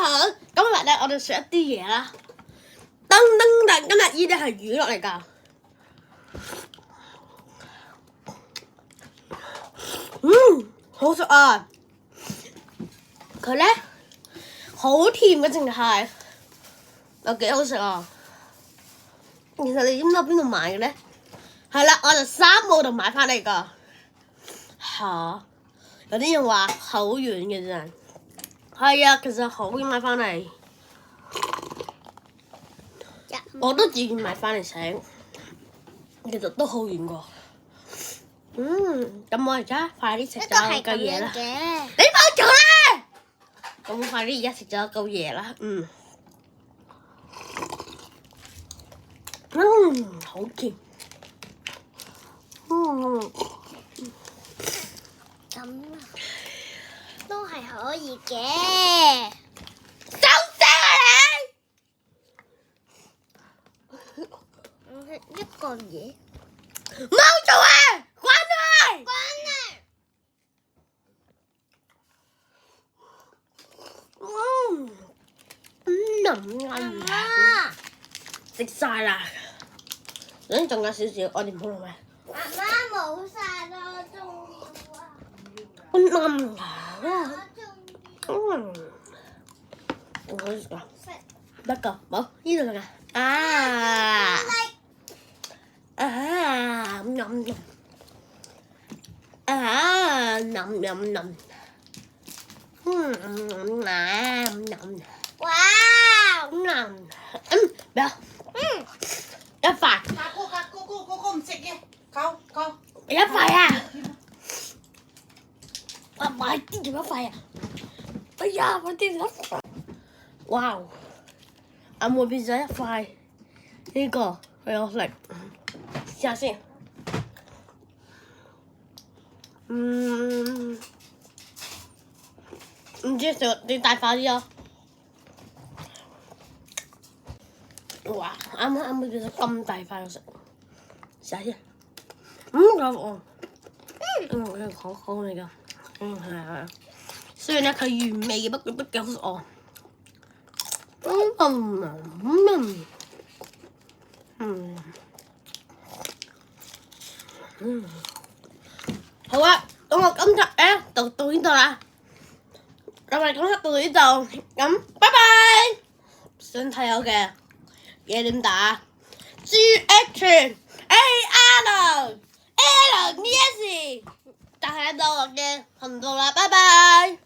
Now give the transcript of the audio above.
好，今日咧我哋食一啲嘢啦。噔噔噔，今日呢啲係魚落嚟㗎。好食啊！佢咧好甜嘅，淨係又幾好食啊！其實你知唔知喺邊度買嘅咧？係啦，我就三毛度買翻嚟㗎。嚇！有啲人話好遠嘅啫。係啊，其實好遠買翻嚟。我都自願買翻嚟食，其實都好遠㗎。咁我而家快啲食咗嚿嘢啦。你冇做啦！咁我快啲而家食咗嚿嘢啦。好甜。咁都係可以嘅。收聲啊你！一個嘢。冇做啊！關佢！食晒啦！仲有少少，我哋唔好落咩？媽媽冇晒啦，我仲要啊！我好食啊！得㗎，冇呢度㗎。哇！咩啊？一塊。嗰個唔食嘅，夠。一塊啊！買啲做一塊啊！哎呀，買啲做一塊。哇！阿妹變咗一塊，呢個佢好食，試下先。唔知食你大塊啲啊！哇！啱啱變咗咁大塊，我食，試下先。好好味㗎。係。雖然咧佢原味嘅，不過都幾好食哦。好啊，咁我今集咧就到呢度啦。咁我哋今集到呢度，咁拜拜。想睇我嘅嘢點打？GH AR LNS 就喺到我嘅頻道啦，拜拜。